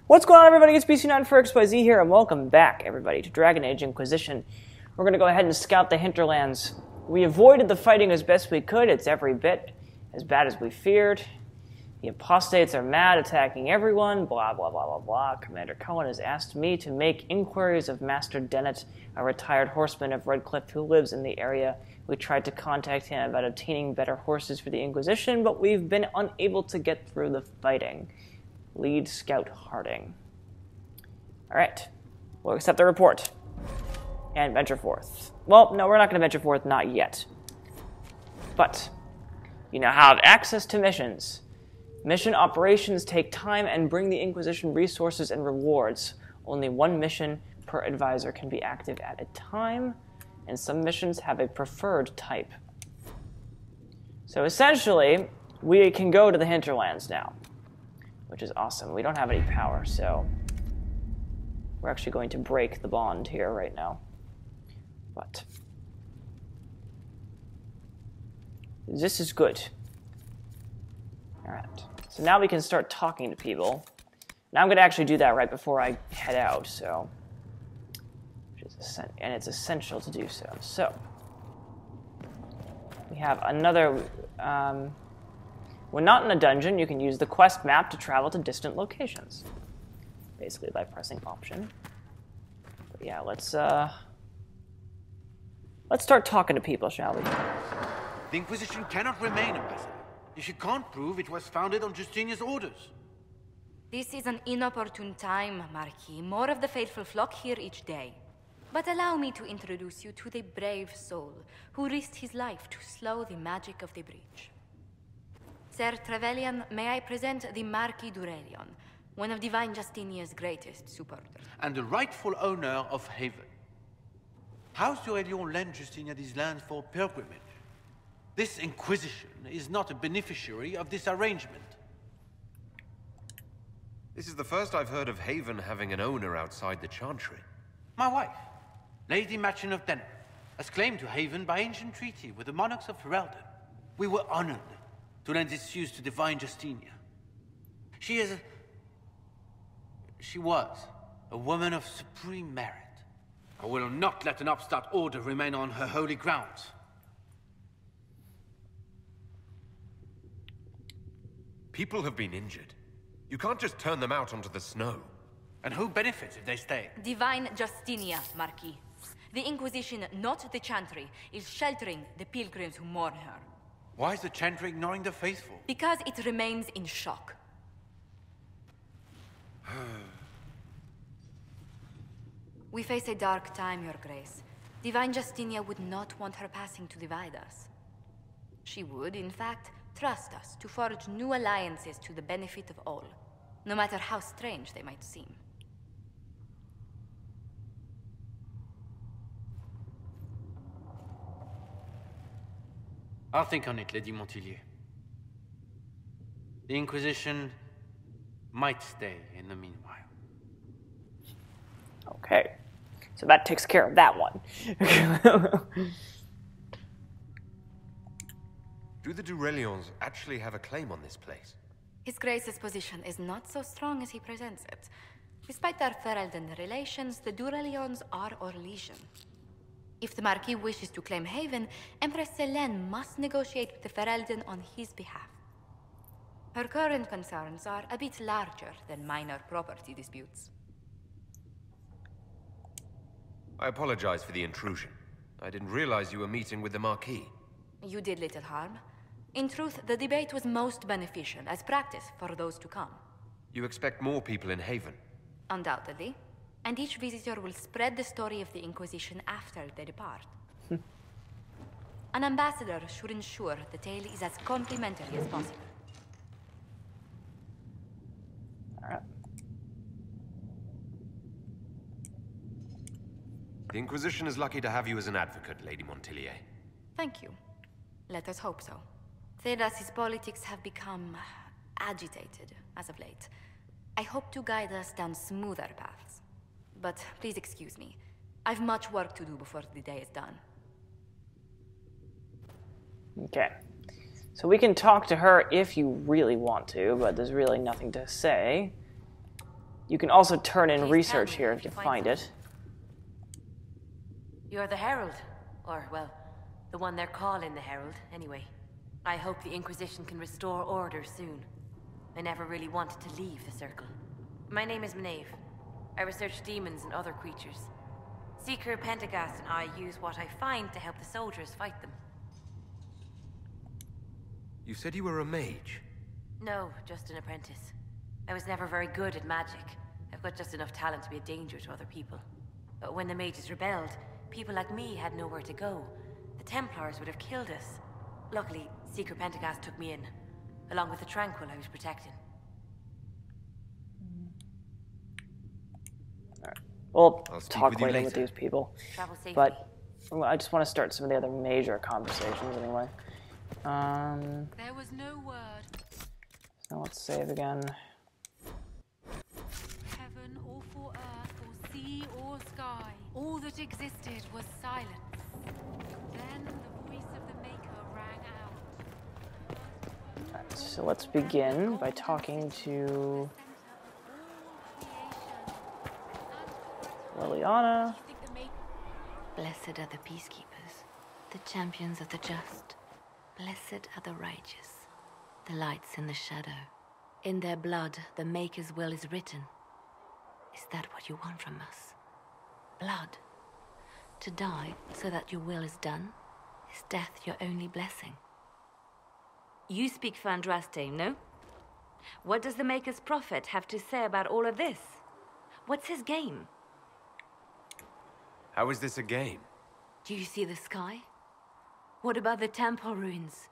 What's going on, everybody? It's BC9 4XYZ here, and welcome back, everybody, to Dragon Age Inquisition. We're going to go ahead and scout the Hinterlands. We avoided the fighting as best we could. It's every bit as bad as we feared. The apostates are mad, attacking everyone, blah, blah, blah, blah, blah. Commander Cohen has asked me to make inquiries of Master Dennett, a retired horseman of Redcliffe who lives in the area. We tried to contact him about obtaining better horses for the Inquisition, but we've been unable to get through the fighting. Lead Scout Harding. Alright, we'll accept the report and venture forth. Well, no, we're not going to venture forth, not yet. But you now have access to missions. Mission operations take time and bring the Inquisition resources and rewards. Only one mission per advisor can be active at a time, and some missions have a preferred type. So essentially, we can go to the Hinterlands now, which is awesome. We don't have any power, so we're actually going to break the bond here right now. But this is good. Alright, so now we can start talking to people. Now I'm going to actually do that right before I head out, so, and it's essential to do so. So, we have another, when not in a dungeon, you can use the quest map to travel to distant locations. Basically by pressing Option. But yeah, let's start talking to people, shall we? The Inquisition cannot remain, Ambassador, if you can't prove it was founded on Justinia's orders. This is an inopportune time, Marquis. More of the faithful flock here each day. But allow me to introduce you to the brave soul who risked his life to slow the magic of the breach. Sir Trevelyan, may I present the Marquis d'Aurelion, one of Divine Justinia's greatest supporters. And the rightful owner of Haven. House d'Aurelion lent Justinia these lands for pilgrimage. This Inquisition is not a beneficiary of this arrangement. This is the first I've heard of Haven having an owner outside the Chantry. My wife, Lady Machin of Denner, has claimed to Haven by ancient treaty with the monarchs of Ferelden. We were honored to lend its use to Divine Justinia. She was a woman of supreme merit. I will not let an upstart order remain on her holy grounds. People have been injured. You can't just turn them out onto the snow. And who benefits if they stay? Divine Justinia, Marquis. The Inquisition, not the Chantry, is sheltering the pilgrims who mourn her. Why is the Chantry ignoring the faithful? Because it remains in shock. We face a dark time, Your Grace. Divine Justinia would not want her passing to divide us. She would, in fact, trust us to forge new alliances to the benefit of all, no matter how strange they might seem. I'll think on it, Lady Montillier. The Inquisition might stay in the meanwhile. Okay, so that takes care of that one. Do the d'Aurelions actually have a claim on this place? His Grace's position is not so strong as he presents it. Despite their Ferelden relations, the d'Aurelions are our legion. If the Marquis wishes to claim Haven, Empress Selene must negotiate with the Ferelden on his behalf. Her current concerns are a bit larger than minor property disputes. I apologize for the intrusion. I didn't realize you were meeting with the Marquis. You did little harm. In truth, the debate was most beneficial as practice for those to come. You expect more people in Haven? Undoubtedly. And each visitor will spread the story of the Inquisition after they depart. An ambassador should ensure the tale is as complimentary as possible. Alright. The Inquisition is lucky to have you as an advocate, Lady Montillier. Thank you. Let us hope so. Thedas's politics have become agitated as of late. I hope to guide us down smoother paths. But please excuse me. I've much work to do before the day is done. Okay. So we can talk to her if you really want to, but there's really nothing to say. You can also turn in Please research tell me here if if you you find find it. You're the Herald. Or, well, the one they're calling the Herald, anyway. I hope the Inquisition can restore order soon. I never really wanted to leave the Circle. My name is Maeve. I research demons and other creatures. Seeker Pentagast and I use what I find to help the soldiers fight them. You said you were a mage. No, just an apprentice. I was never very good at magic. I've got just enough talent to be a danger to other people. But when the mages rebelled, people like me had nowhere to go. The Templars would have killed us. Luckily, Seeker Pentagast took me in, along with the Tranquil I was protecting. We'll I'll speak talk with you later with later. these people. Travel safely. But well, I just want to start some of the other major conversations anyway. There was no word. So let's save again. Heaven or for earth or sea or sky. All that existed was silence. Then the voice of the Maker rang out. Alright, so let's begin by talking to Liliana. Blessed are the peacekeepers, the champions of the just. Blessed are the righteous, the lights in the shadow. In their blood, the Maker's will is written. Is that what you want from us? Blood. To die so that your will is done? Is death your only blessing? You speak for Andraste, no? What does the Maker's prophet have to say about all of this? What's his game? How is this a game? Do you see the sky? What about the temple ruins?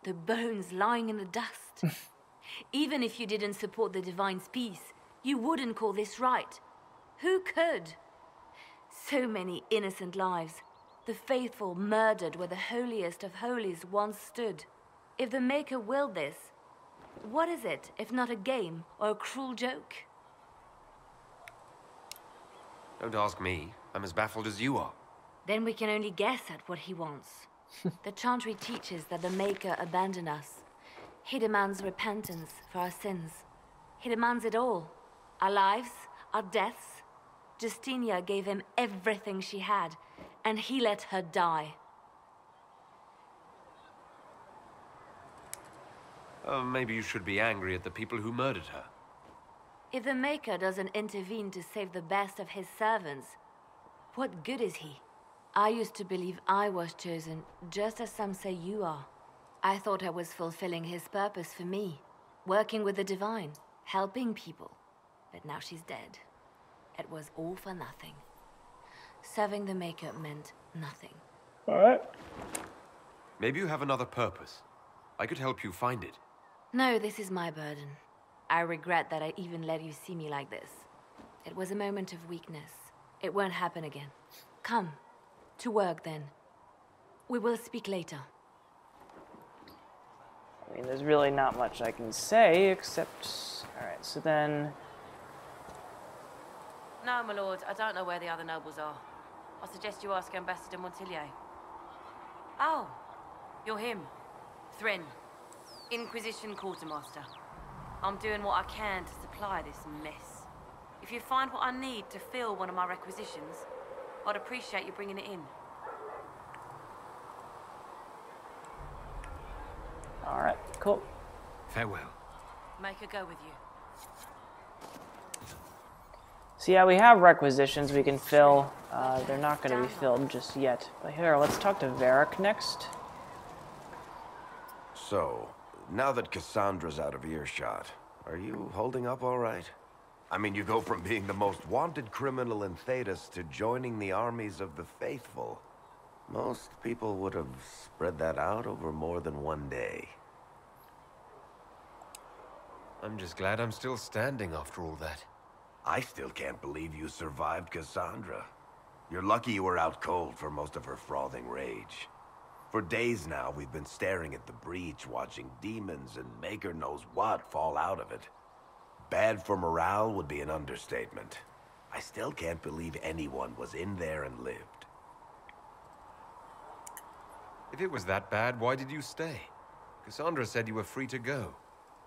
The bones lying in the dust? Even if you didn't support the Divine's peace, you wouldn't call this right. Who could? So many innocent lives. The faithful murdered where the holiest of holies once stood. If the Maker willed this, what is it if not a game or a cruel joke? Don't ask me. I'm as baffled as you are. Then we can only guess at what he wants. The Chantry teaches that the Maker abandoned us. He demands repentance for our sins. He demands it all. Our lives, our deaths. Justinia gave him everything she had, and he let her die. Maybe you should be angry at the people who murdered her. If the Maker doesn't intervene to save the best of his servants, what good is he? I used to believe I was chosen, just as some say you are. I thought I was fulfilling his purpose for me, working with the Divine, helping people. But now she's dead. It was all for nothing. Serving the Maker meant nothing. Alright. Maybe you have another purpose. I could help you find it. No, this is my burden. I regret that I even let you see me like this. It was a moment of weakness. It won't happen again. Come. To work, then. We will speak later. I mean, there's really not much I can say, except... Alright, so then... No, my lord, I don't know where the other nobles are. I suggest you ask Ambassador Montillier. Oh, you're him. Thrin, Inquisition Quartermaster. I'm doing what I can to supply this mess. If you find what I need to fill one of my requisitions, I'd appreciate you bringing it in. Alright, cool. Farewell. Make her go with you. So yeah, we have requisitions we can fill. They're not going to be filled just yet. But here, let's talk to Varric next. So, now that Cassandra's out of earshot, are you holding up all right? I mean, you go from being the most wanted criminal in Thedas to joining the armies of the faithful. Most people would have spread that out over more than one day. I'm just glad I'm still standing after all that. I still can't believe you survived Cassandra. You're lucky you were out cold for most of her frothing rage. For days now, we've been staring at the breach, watching demons and Maker knows what fall out of it. Bad for morale would be an understatement. I still can't believe anyone was in there and lived. If it was that bad, why did you stay? Cassandra said you were free to go.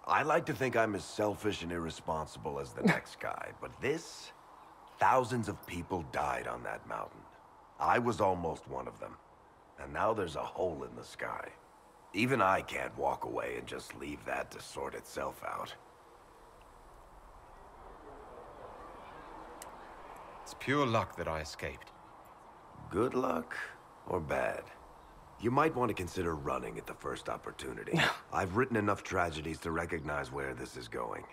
I like to think I'm as selfish and irresponsible as the next guy, but this... Thousands of people died on that mountain. I was almost one of them. And now there's a hole in the sky. Even I can't walk away and just leave that to sort itself out. It's pure luck that I escaped. Good luck or bad? You might want to consider running at the first opportunity. I've written enough tragedies to recognize where this is going.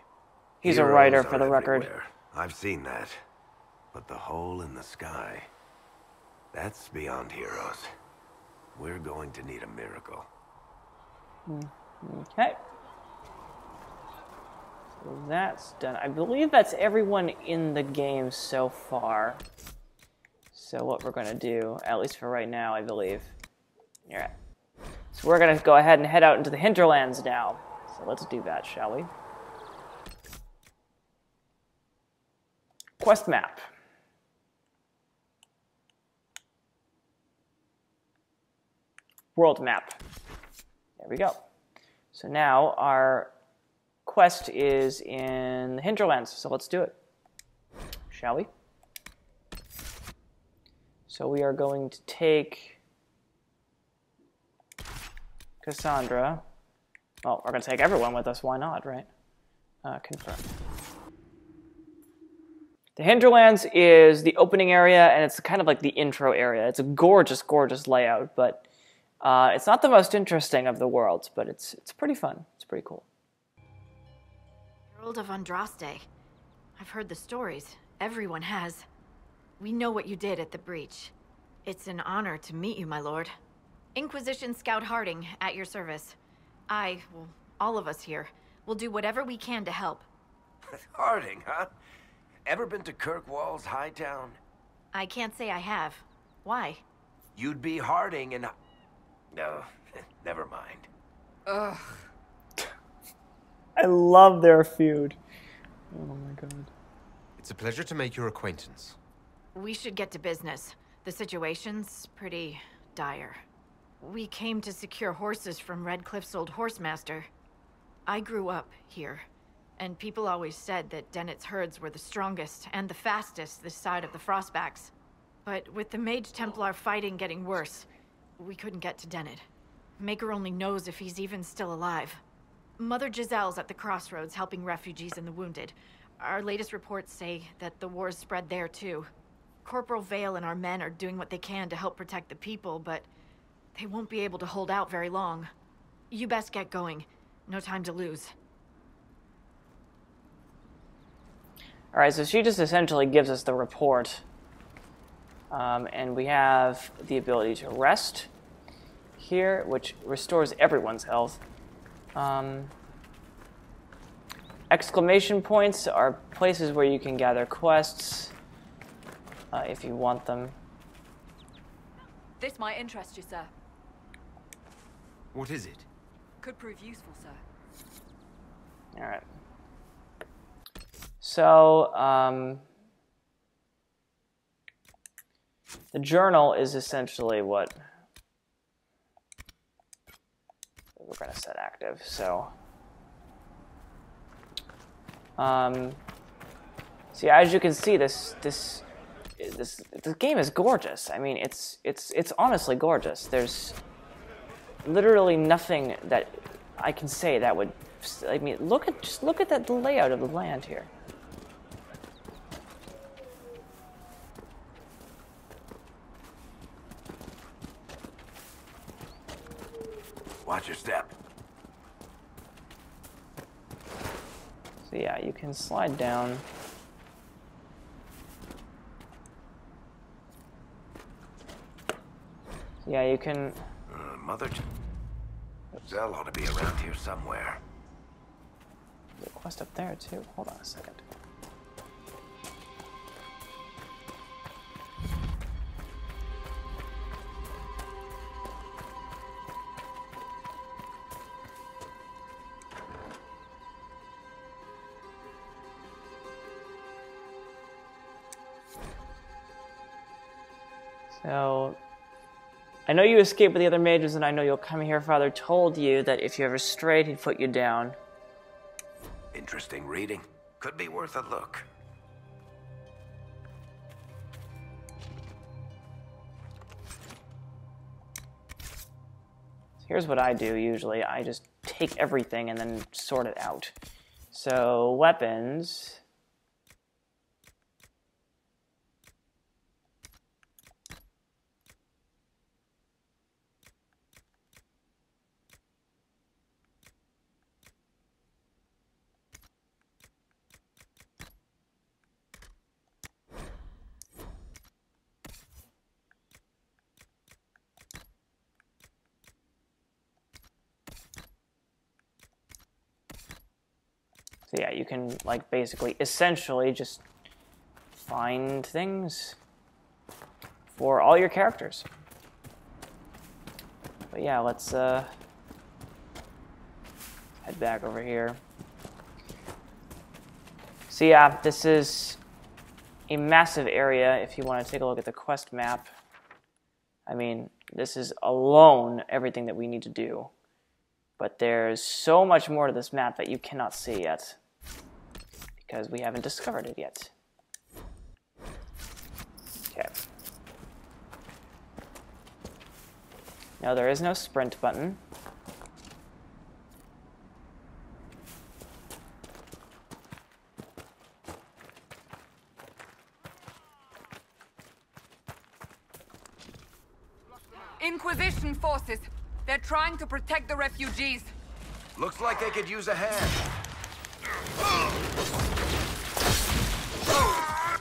He's a writer, for the record. Everywhere. I've seen that. But the hole in the sky, that's beyond heroes. We're going to need a miracle. Okay. So that's done. I believe that's everyone in the game so far. So what we're going to do, at least for right now, I believe. Alright. So we're going to go ahead and head out into the Hinterlands now. So let's do that, shall we? Quest map. World map. There we go. So now our quest is in the Hinterlands, so let's do it. Shall we? So we are going to take Cassandra. Well, we're going to take everyone with us. Why not, right? Confirm. The Hinterlands is the opening area, and it's kind of like the intro area. It's a gorgeous, gorgeous layout, but it's not the most interesting of the worlds, but it's pretty fun. It's pretty cool. Herald of Andraste. I've heard the stories. Everyone has. We know what you did at the breach. It's an honor to meet you, my lord. Inquisition Scout Harding, at your service. Well, all of us here, will do whatever we can to help. Harding, huh? Ever been to Kirkwall's Hightown? I can't say I have. Why? You'd be Harding and... No, never mind. Ugh. I love their feud. Oh my god. It's a pleasure to make your acquaintance. We should get to business. The situation's pretty dire. We came to secure horses from Redcliffe's old horsemaster. I grew up here, and people always said that Dennett's herds were the strongest and the fastest this side of the Frostbacks. But with the Mage Templar fighting getting worse, we couldn't get to Dennett. Maker only knows if he's even still alive. Mother Giselle's at the crossroads helping refugees and the wounded. Our latest reports say that the war's spread there too. Corporal Vale and our men are doing what they can to help protect the people, but they won't be able to hold out very long. You best get going. No time to lose. Alright, so she just essentially gives us the report. And we have the ability to rest here, which restores everyone's health. Exclamation points are places where you can gather quests if you want them. This might interest you, sir. What is it? Could prove useful, sir. Alright. So, the journal is essentially what we're going to set active. So, see, as you can see, this game is gorgeous. I mean, it's honestly gorgeous. There's literally nothing that I can say that would. I mean, just look at the layout of the land here. Watch your step. So yeah, you can slide down. Yeah, you can. Mother Giselle ought to be around here somewhere. There's a quest up there too. Hold on a second. So, I know you escaped with the other mages, and I know you'll come here. Father told you that if you ever strayed, he'd put you down. interesting reading. Could be worth a look. Here's what I do usually. I just take everything and then sort it out. So, weapons. So yeah, you can, like, basically, essentially just find things for all your characters. But yeah, let's head back over here. So yeah, this is a massive area if you want to take a look at the quest map. I mean, this is alone everything that we need to do. But there's so much more to this map that you cannot see yet, because we haven't discovered it yet. Okay. No, there is no sprint button. Inquisition forces. They're trying to protect the refugees. Looks like they could use a hand.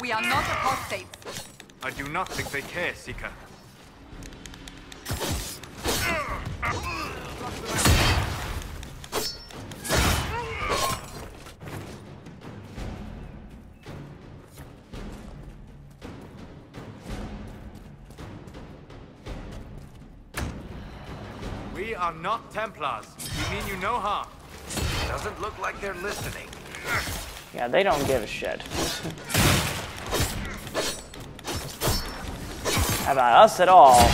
We are not apostates. I do not think they care, Seeker. We are not Templars. We mean you no harm. Doesn't look like they're listening. Yeah, they don't give a shit. How about us at all?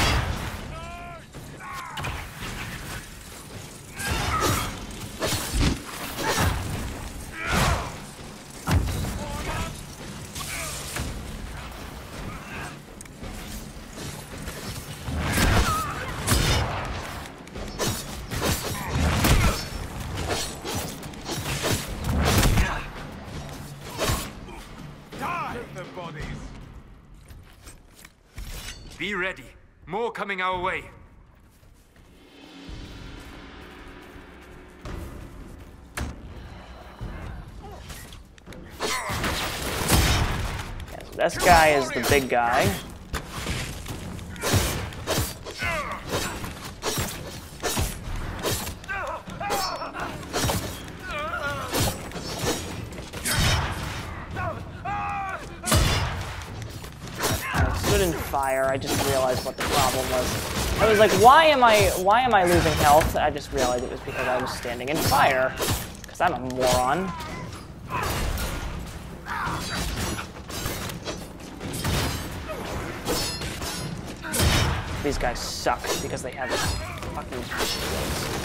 Be ready. More coming our way. Yeah, so this guy is the big guy. Fire. I just realized what the problem was. I was like, why am I losing health? I just realized it was because I was standing in fire. Because I'm a moron. These guys suck because they have fucking shields.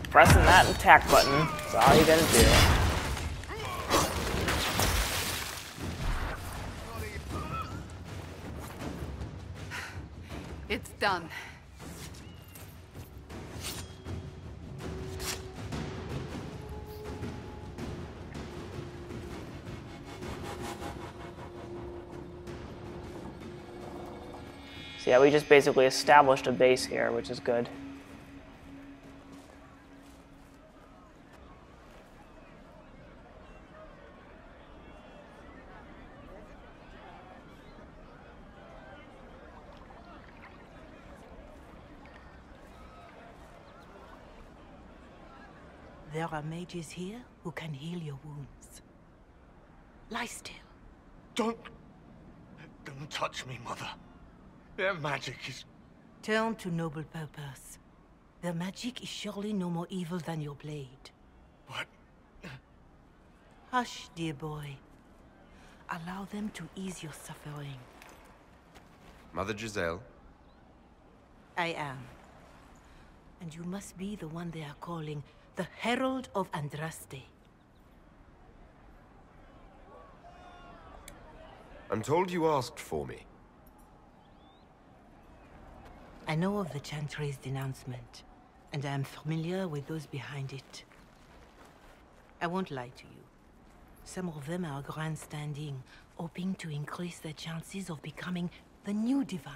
Pressing that attack button, that's all you gotta do. It's done. So yeah, we just basically established a base here, which is good. There are mages here who can heal your wounds. Lie still. Don't touch me, Mother. Their magic is... Turn to noble purpose. Their magic is surely no more evil than your blade. What? Hush, dear boy. Allow them to ease your suffering. Mother Giselle? I am. And you must be the one they are calling the Herald of Andraste. I'm told you asked for me. I know of the Chantry's denouncement, and I am familiar with those behind it. I won't lie to you. Some of them are grandstanding, hoping to increase their chances of becoming the new divine.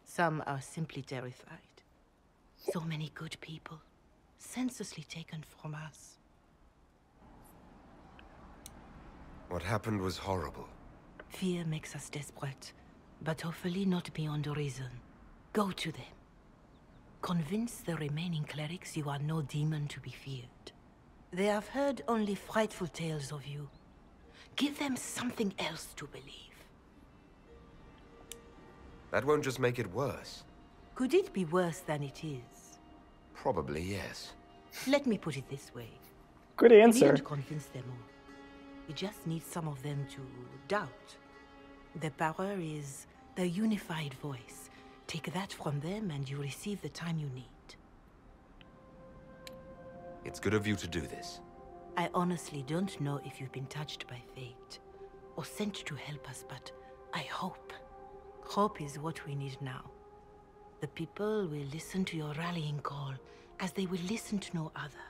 Some are simply terrified. So many good people, senselessly taken from us. What happened was horrible. Fear makes us desperate, but hopefully not beyond reason. Go to them. Convince the remaining clerics you are no demon to be feared. They have heard only frightful tales of you. Give them something else to believe. That won't just make it worse. Could it be worse than it is? Probably, yes. Let me put it this way. Good answer. You didn't convince them all. You just need some of them to doubt. The power is the unified voice. Take that from them and you receive the time you need. It's good of you to do this. I honestly don't know if you've been touched by fate or sent to help us, but I hope. Hope is what we need now. The people will listen to your rallying call as they will listen to no other.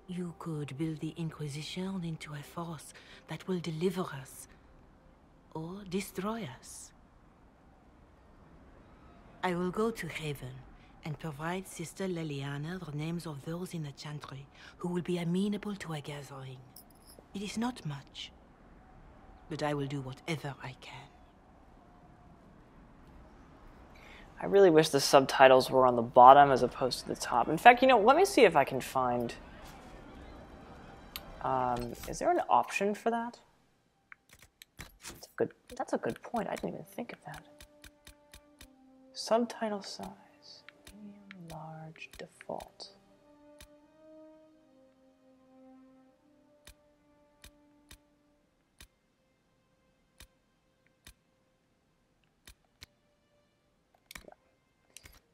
You could build the Inquisition into a force that will deliver us or destroy us. I will go to Haven and provide Sister Leliana the names of those in the Chantry who will be amenable to a gathering. It is not much, but I will do whatever I can. I really wish the subtitles were on the bottom as opposed to the top. In fact, you know, let me see if I can find... is there an option for that? That's a good point. I didn't even think of that. Subtitle size. Medium, large, default.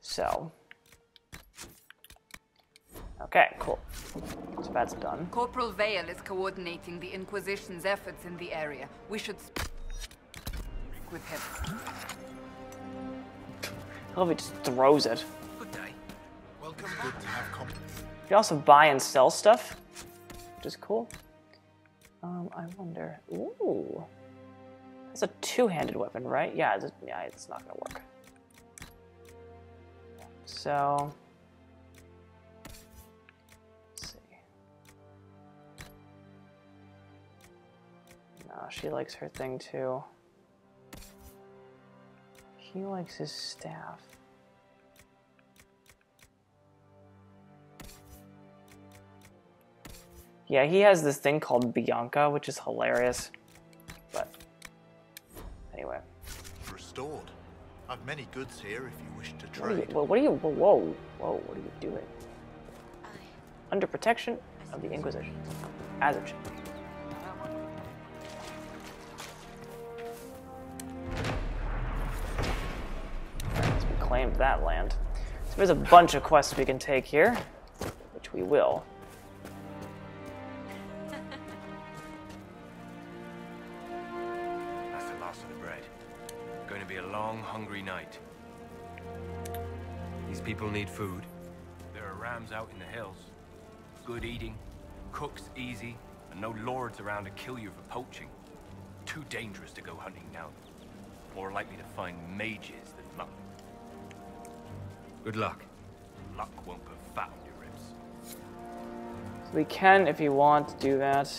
So, okay, cool. So that's done. Corporal Vale is coordinating the Inquisition's efforts in the area. We should speak with him. I love he just throws it. Good day. Welcome. Good to have company. You can also buy and sell stuff, which is cool. I wonder. Ooh, that's a two-handed weapon, right? Yeah, it's not gonna work. So, let's see. No, she likes her thing too. He likes his staff. Yeah, he has this thing called Bianca, which is hilarious. But, anyway. Restored. I've many goods here if you wish to What are you, trade. whoa, what are you doing? Under protection of the Inquisition. As it should be. Let's reclaim that land. So there's a bunch of quests we can take here, which we will. That's the last of the bread. Going to be a long, hungry night. These people need food. There are rams out in the hills. Good eating, cooks easy, and no lords around to kill you for poaching. Too dangerous to go hunting now. More likely to find mages than monks. Good luck. Luck won't put fat on your ribs. So we can, if you want, do that.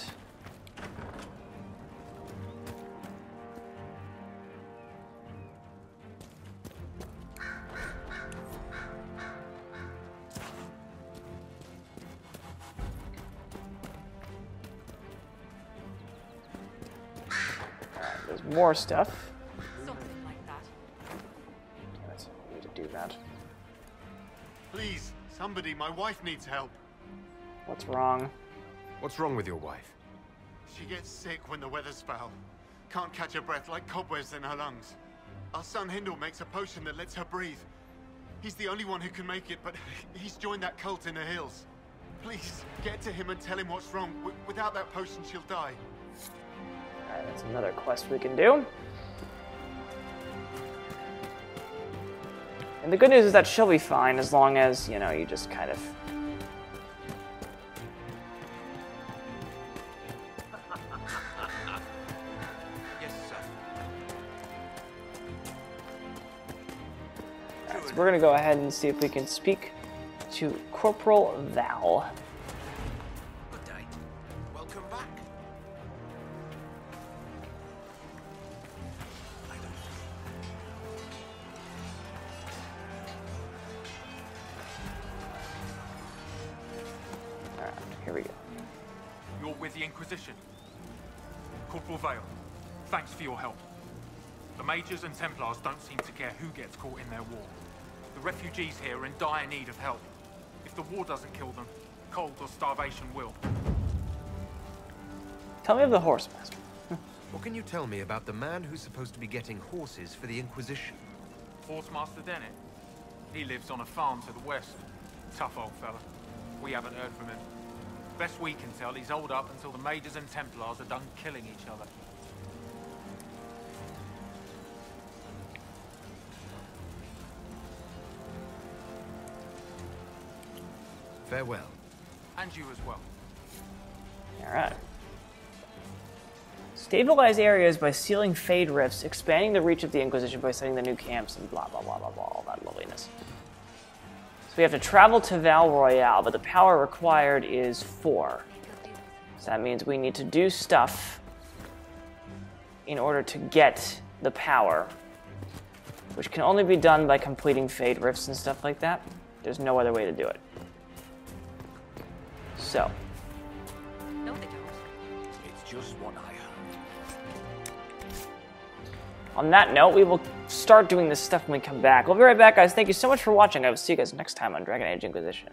There's more stuff. Something like that. Let's need to do that. Please, somebody, my wife needs help. What's wrong? What's wrong with your wife? She gets sick when the weather's foul. Can't catch her breath, like cobwebs in her lungs. Our son Hindle makes a potion that lets her breathe. He's the only one who can make it, but he's joined that cult in the hills. Please, get to him and tell him what's wrong. Without that potion, she'll die. Alright, that's another quest we can do. And the good news is that she'll be fine as long as, you know, you just kind of... Yes, sir. Alright, so we're going to go ahead and see if we can speak to Corporal Val. Good day. Welcome back. Alright, here we go. You're with the Inquisition. Corporal Vale, thanks for your help. The Mages and Templars don't seem to care who gets caught in their war. The refugees here are in dire need of help. If the war doesn't kill them, cold or starvation will. Tell me of the Horsemaster. What can you tell me about the man who's supposed to be getting horses for the Inquisition? Horsemaster Dennett. He lives on a farm to the west. Tough old fella. We haven't heard from him. Best we can tell, he's holed up until the Mages and Templars are done killing each other. Farewell. And you as well. Alright. Stabilize areas by sealing Fade rifts, expanding the reach of the Inquisition by setting the new camps, and blah, blah, blah, blah, blah, all that loveliness. So we have to travel to Val Royale, but the power required is 4. So that means we need to do stuff in order to get the power, which can only be done by completing Fade rifts and stuff like that. There's no other way to do it. So. No, they don't. It's just what I heard. On that note, we will start doing this stuff when we come back. We'll be right back, guys. Thank you so much for watching. I will see you guys next time on Dragon Age Inquisition.